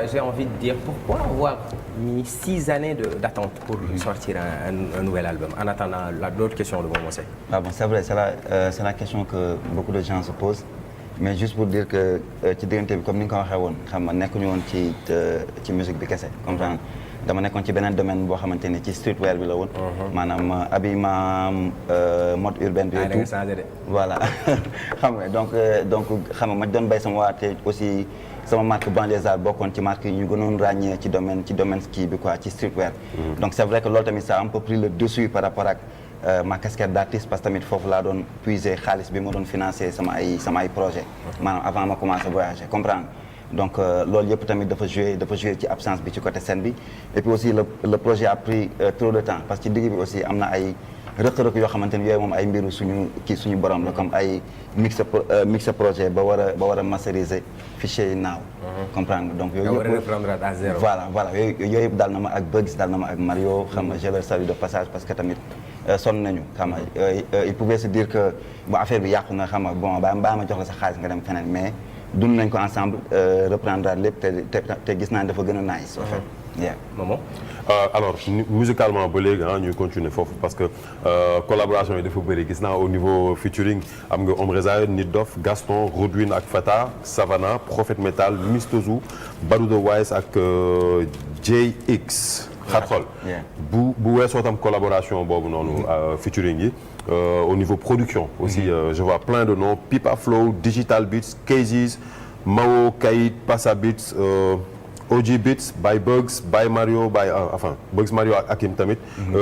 J'ai envie de dire pourquoi avoir mis 6 années d'attente pour sortir un nouvel album en attendant l'autre question de Momo Seck. Ah bon, c'est vrai, c'est la question que beaucoup de gens se posent mais juste pour dire que ci diggante bi comme ni nga ko waxee woon xam nga nekkuñu woon ci musique bi kese comprendre dama nekkoon ci beneen domaine boo xamante ni ci streetwear bi la woon. maanaam habillement mode urbaine bi et tout voilà xam nga donc xam nga ma doon béy sama waate aussi. sama marque Banlieusard bokkoon ci marque yi ñu gënoon ràññee ci domaine kii bi quoi ci streetwear. Donc c'est vrai que loolu tamit ça a un peu pris le dessus par rapport ak ma casquette d'artiste parce que tamit foofu laa doon puiser xaalis bi ma doon financer sama ay projet maanaam avant ma commencer voyager comprendre donc loolu yëpp tamit dafa jouer ci absence bi ci côté scène bi et puis aussi le projet a pris trop de temps parce que ci digg bi aussi am na ay rëq-rëq yoo xamante ni yooyu moom ay mbiru suñu borom la comme ay mix projet ba war a masteriser fichier yi naaw. comprendre donc yooyu yëpp reprendre à zéro. voilà yooyu yëpp daal na ma ak Bugs daal na ma ak Mario xam nga je leur salue de passage parce que tamit sonn nañu xam nga il pouvait se dire que bon affaire bi yàqu na xam nga bon baa ma jox la sa xaalis nga dem feneen mais dund nañ ko ensemble reprendre lépp te gis naa dafa gën a nice en fait. Yeah. Momo. Alors musicalement ba léegi ñuy continuer foofu parce que collaboration yi dafa bëri gis naa au niveau featuring am nga Omreza Nit Dof Gaston Rodwin ak Fata Savannah Prophète Metal Mistozu Barudo Wise ak JX. xar xol bu weesoo tam collaboration boobu noonu featuring yi au niveau production aussi je vois plein de noms Pipa Flow Digital Beats Kazis Mao Kayit Passa Beats OG Beats by Bugs by Mario by Bugs Mario ak Hakim tamit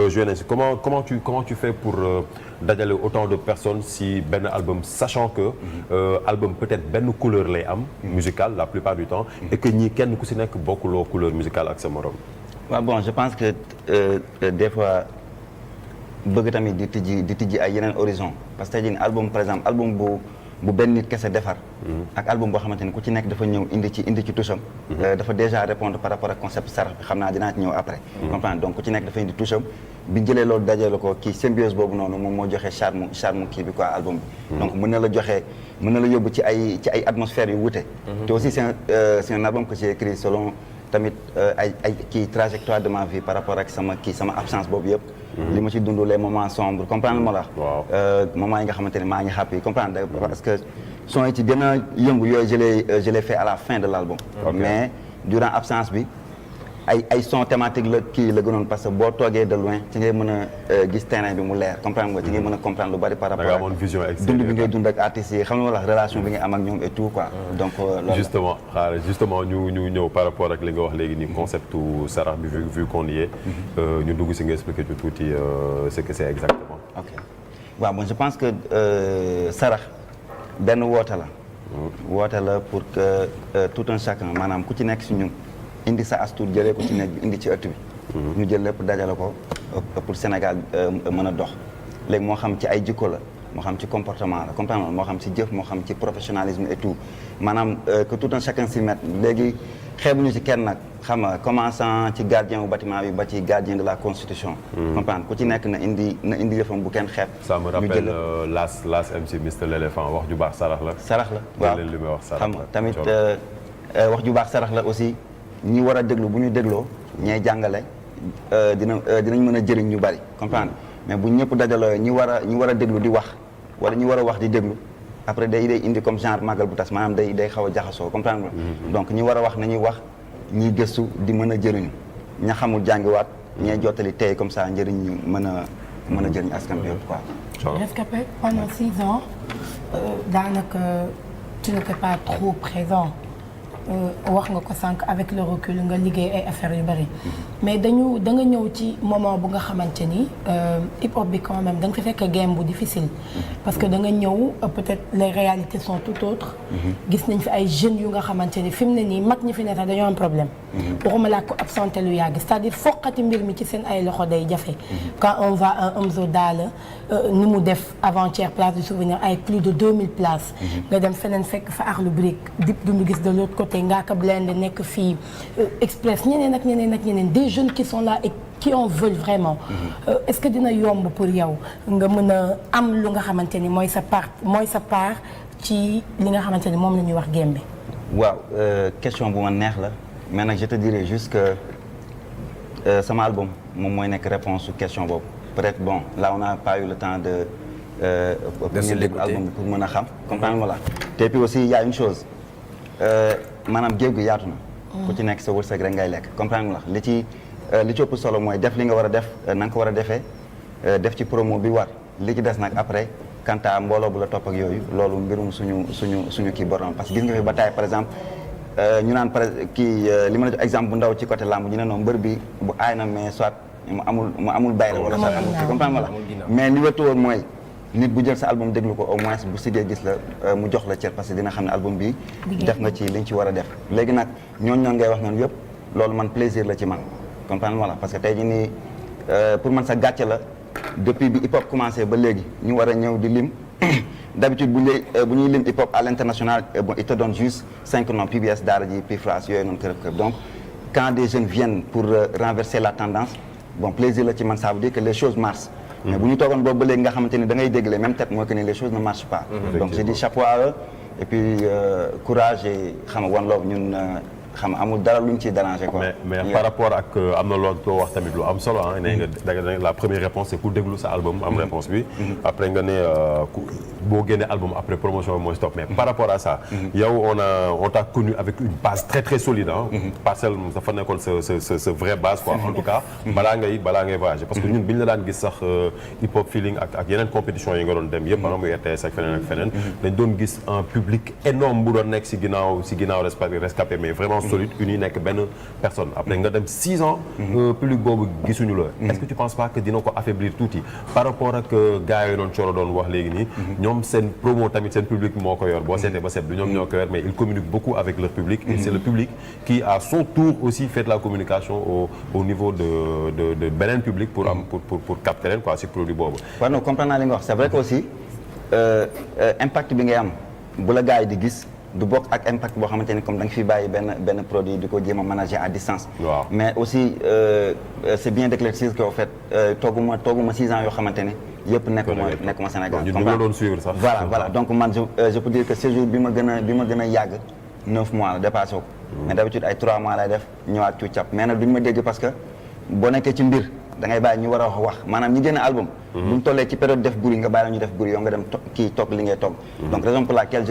joué nañ si comment tu fais pour dajale autant de personnes si benn album sachant que album peut-être benn couleur lay am musicale la plupart du temps et que ñii kenn ku si nekk bokkuloo couleur musicale ak sa morom. waaw bon je pense que des fois bëgg tamit di tijji ay yeneen horizon parce que tey jii album par exemple album bu benn nit kese defar. ak album boo xamante ni ku ci nekk dafa ñëw indi ci toucham. dafa déjà répondre par rapport ak concept sarax bi xam naa dinaa ci ñëw après. comprendre donc ku ci nekk dafa indi toucham bi jëlee loolu dajale ko kii symbiose boobu noonu moom moo joxe charme kii bi quoi album bi. donc mën na la yóbbu ci ay atmosphères yu wuute. te aussi c'est un album que j'ai écrit selon. tamit ay trajectoire de ma vie par rapport ak sama absence boobu yëpp. li ma ci dund les moments sombres comprendre ma la. moments yi nga xamante ne maa ngi happy comprendre parce que son yi ci gën a yëngu yooyu je l'ai fait à la fin de l'album. mais durant absence bi ay son thématique la gënoon parce que boo toogee de loin ci ngay mën a gis terrain bi mu leer comprendre nga ci ngay mën a comprendre lu bari par rapport ak dund bi ngay dund ak artistes yi xam nga wala relation bi ngay am ak ñoom et tout quoi donc loolu justement ñu ñëw par rapport ak li nga wax léegi nii conceptu sarax bi vu qu'on y est ñu dugg si nga expliquer ñu tuuti ce que c'est exactement. ok waaw bon je pense que sarax benn woote la pour que tout un chacun maanaam ku ci nekk si ñun indi sa astuur jëlee ko ci nekk bi indi ci ëtt bi ñu jël lépp dajale ko pour Sénégal mën a dox léegi moo xam ci ay jikko la moo xam ci comportement la comprendre moo xam ci jëf moo xam ci professionnalisme et tout maanaam que tout un chacun s'y mette léegi xeebuñu ci kenn nag xam nga commençant ci gardien bu bâtiment bi ba ci gardien de la constitution comprendre ku ci nekk na indi yëfam bu kenn xeeb ça me rappelle last MC Mr L'éléphant wax ju baax sarax la waaw li may wax sarax xam nga tamit wax ju baax sarax la aussi ñi war a déglu bu ñu dégloo ñay jàngale dinañ mën a jëriñ ñu bari comprendre mais bu ñëpp dajaloo ñi war a déglu di wax wala ñi war a wax di déglu après day indi comme genre màggal bu tas maanaam day xaw a jaxasoo comprendre donc ñi war a wax nañuy wax ñiy gëstu di mën a jëriñu ña xamul jàngiwaat ñay jottali tey comme ça njëriñ ñu mën a jëriñ askan bi yëpp quoi. Rescapé pendant 6 ans daanaka tu n'étais pas trop présent. wax nga ko sànq avec le recul nga liggéey ay affaires yu bari mais da nga ñëw ci moment bu nga xamante ni hip hop bi quand même da nga fi fekk game bu difficile parce que da nga ñëw peut-être les réalités sont tout autres gis nañ fi ay jeunes yu nga xamante ni fi mu ne nii mag ñi fi ne sax dañoo am problème waxuma laa ko absenté lu yàgg c'est-à-dire foqati mbir mi ci seen ay loxo day jafe quand on va à Omzo Dollar ni mu def avant-hier place du souvenir ay plus de 2000 places nga dem feneen fekk fa Akhlou Brick Dip Doundou Guiss de l'autre côté Ngaaka Blindé nekk fii Express ñeneen ak ñeneen des jeunes qui sont là et qui en veulent vraiment est-ce que dina yomb pour yow nga mën a am lu nga xamante ni mooy sa part ci li nga xamante ni moom la ñuy wax game bi waaw question bu ma neex la mais nag je te dirais juste que sama album moom mooy nekk réponse su question boobu peut-être bon là on n'a pas eu le temps de se l'écouter album pour mën a xam comprendre nga la te puis aussi il y a une chose maanaam géej gi yaatu na ku ci nekk sa wërsëg rek ngay lekk comprendre nga la li ci ëpp solo mooy def li nga war a def na nga ko war a defee def ci promo bi war li ci des nag après quant à mbooloo bu la topp ak yooyu loolu mbirum suñu kii borom parce que gis nga fi bataille par exemple ñu naan li ma la jox exemple bu ndaw ci côté lamb ñu ne noonu mbër bi bu aay na mais soit mu amul bayra wala soit amul kii comprendre nga la mais li wétu woon mooy nit bu jël sa album déglu ko au moins bu sigee gis la mu jox la cër parce que dina xam ne album bi def nga ci liñ ci war a def léegi nag ñooñu ngay wax noonu yëpp loolu man plaisir la ci man comprendre nga la parce que tey jii nii pour man sa gàcce la depuis bi hip hop commencé ba léegi ñu war a ñëw di lim d'habitude bu ñuy lim hip hop à l'international bon il te donne juste 5 noms PBS Daara J Pifras yooyu noonu kërëb donc quand des jeunes viennent pour renverser la tendance bon plaisir la ci man ça veut dire que les choses marchent mais bu ñu toogoon boobu ba léegi nga xamante ni da ngay dégg les mêmes têtes mooy que ni les choses ne marchent pas donc je dis chapeau à eux et puis courage et xam nga one love ñun xam nga amul dara luñ ciy déranger quoi. mais par rapport ak am na loolu wax tamit lu am solo ah nee nga la première réponse c'est ku déglu sa album am réponse bi. après nga ne boo génnee album après promotion bi mooy stop mais par rapport à ça. yow on t'a connu avec une base très très solide ah. Parcelles dafa nekkoon sa vraie base quoi en tout cas. balaa ngay voyager parce que ñun bi ñu la daan gis sax hip hop feeling ak yeneen compétition yi nga doon dem yëpp par exemple RTS ak feneen. dañ doon gis un public énorme bu doon nekk si ginnaaw rescapé mais vraiment. solide uni nekk benn personne après nga dem 6 ans public boobu gisuñu la est-ce que tu penses pas que dina ko affaiblir tuuti par rapport ak gars yi doon Coro doon wax léegi nii ñoom seen promo tamit seen public moo ko yor boo seetee ba seet du ñoom ñoo ko yor mais ils communiquent beaucoup avec leur public et c'est le public qui à son tour aussi fait de la communication au niveau de beneen public pour capter leen quoi si produit boobu waaw non comprendre naa li nga wax c'est vrai que aussi impact bi ngay am bu la gars yi di gis du bokk ak impact boo xamante ni comme da nga fi bàyyi benn produit di ko jéem a manager à distance. Wow. mais aussi c'est bien d'éclaircir que au fait tooguma 6 ans yoo xamante ni yëpp nekkuma Sénégal. ñu ngi doon suivre sax. voilà donc man je peux dire que séjour bi ma gën a yàgg 9 mois la dépassé ko. mais d'habitude ay 3 mois lay def ñëwaat cu cap mais nag duñu ma dégg parce que boo nekkee ci mbir da ngay bàyyi ñu war a wax maanaam ñi génn album. bu ñu tollee ci période def bruit nga bàyyi la ñu def bruit yow nga dem toog li ngay toog. donc raison pour laquelle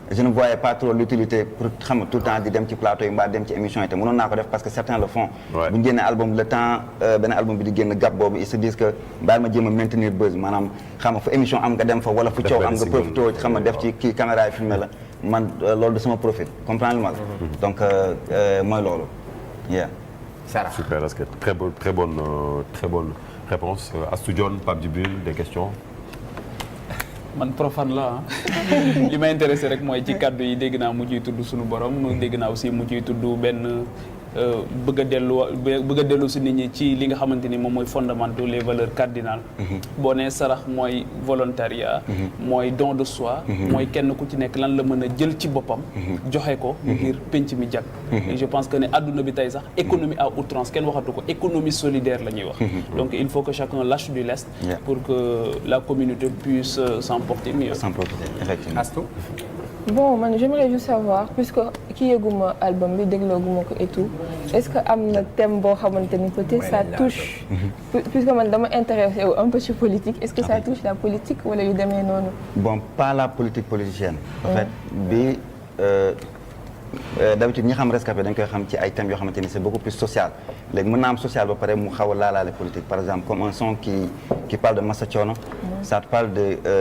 je ne voyais pas trop l'utilité pour xam nga tout le temps di dem ci plateau yi mbaa dem ci émission yi te mënoon naa ko def parce que certains le font. bu ñu génnee album le temps benn album bi di génn gap boobu ils se disent que bàyyi ma jéem a maintenir buzz maanaam xam nga fu émission am nga dem fa wala fu coow am nga profité xam nga def ci kii caméra yi filmé la man loolu de sama profil comprendre ma donc mooy loolu. Sarah. Super, très bonne réponse. Astou Dione, Pape Djibril, des questions? man profane la li ma intéressé rek mooy ci kàddu yi dégg naa mu ciy tudd suñu borom dégg naa aussi mu ciy tudd benn bëgg a dellu si nit ñi ci li nga xamante ni moom mooy fondamentaux les valeurs cardinales boo nee sarax mooy volontariat mooy don de soi mooy kenn ku ci nekk lan la mën a jël ci boppam joxe ko ngir penc mi jag et je pense que ne adduna bi tey sax économie à outrance kenn waxatu ko économie solidaire la ñuy wax donc il faut que chacun lâche du lest pour que la communauté puisse s'emporter mieux. Effectivement. Astou? Bon, man j'aimerais juste savoir puisque kii yëguma album bi déglooguma ko et tout est-ce que am na thème boo xamante ni peut-être ça touche puisque man dama intéressé un peu ci politique est-ce que ça touche la politique wala yu demee noonu. Bon, pas la politique politicienne. En fait bi d'habitude ñi xam rescapé dañ koy xam ci ay thèmes yoo xamante ni c'est beaucoup plus social léegi mën naa am social ba pare mu xaw a laalaale politique par exemple comme un son qui parle de Massa Thiono ça te parle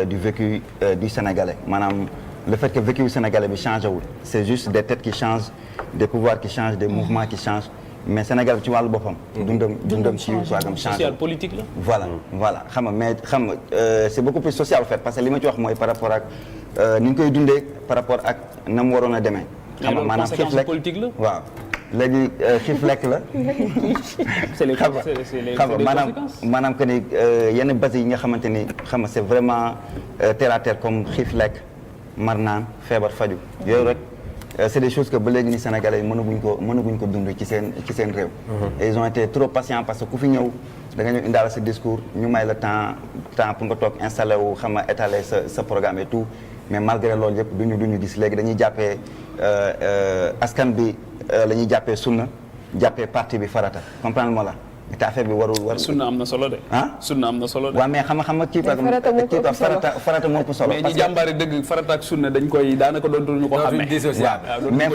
du vécu du Sénégalais maanaam le fait que vécu du Sénégalais bi changé wul c'est juste des têtes qui changent des pouvoirs qui changent des mouvements qui changent mais Sénégal ci wàllu boppam dundam ci waagam changé social politique la voilà xam nga mais xam nga c'est beaucoup plus social en fait parce que li ma ci wax mooy par rapport ak ni ñu koy dundee par rapport ak na mu waroon a demee xam nga maanaam xiif lekk politique la waaw léegi xiif lekk la. c'est les maanaam que ni yenn base yi nga xamante ni xam nga c'est vraiment terre à terre comme xiif lekk mar naan feebar faju yooyu rek c'est des choses que ba léegi ni Sénégalais yi mënaguñ ko dund ci seen réew. et ils ont été trop patients parce que ku fi ñëw da nga ñëw indaale sa discours ñu may la temps pour nga toog installé wu xam nga étaler sa programme et tout mais malgré loolu yëpp duñu gis léegi dañuy jàppee askan bi la ñuy jàppee sunna jàppee parti bi farata comprendre ma la te affaire bi warul. sunna am na solo de. ah sunna am na solo de. waaw mais xam nga kii farata moo ëpp solo. mais ñi jàmbaari dëgg farata ak sunna dañ koy daanaka dootuñu ko xamee. mais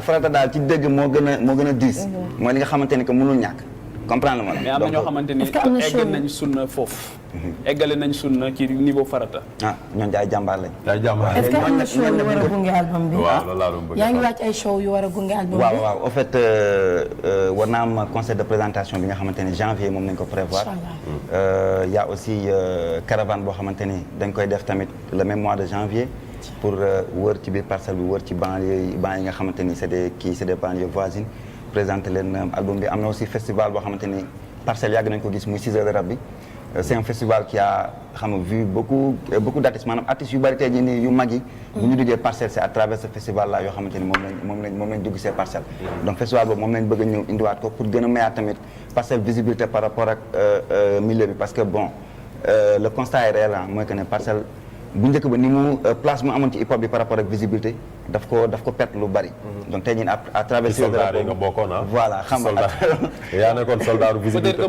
farata daal ci dëgg moo gën a diis. mooy li nga xamante ni que mënul ñàkk. comprendre ma la mais am na ñoo xamante ni eggal nañ sunna foofu. eggale nañ sunna ci niveau farata. ah ñooñu ay jàmbaar lañ. ay jàmbaar est-ce que am na show yu war a gunge album bi. waaw loolu laa doon bëgg yaa ngi wàcc ay show yu war a gunge album bi. waaw en fait war naa am concert de présentation bi nga xamante ni janvier moom nañ ko prévoir. y a aussi caravane boo xamante ni dañ koy def tamit le même mois de janvier. pour wër ci biir parcelle bi wër ci banlieue yi nga xamante ni c'est des banlieues voisines. présenter leen album bi am na aussi festival boo xamante ni parcelle yàgg nañ ko gis muy 6 heures de rap bi c'est un festival qui a vu beaucoup d'artistes maanaam artistes yu bari tey jii nii yu mag yi bu ñu duggee parcelle c'est à travers ce festival là yoo xamante ni moom lañ dugg ces parcelles donc festival boobu moom lañ bëgg a ñëw indiwaat ko pour gën a mayaat tamit parcelle visibilité par rapport ak milieu bi parce que bon le constat est réel mooy que ne parcelle bu njëkk ba ni mu place mu amoon ci hip hop bi par rapport ak visibilité daf ko perte lu bari. donc tey jii à travers. soldat yi nga bokkoon voilà xam nga yaa nekkoon soldat visibilité.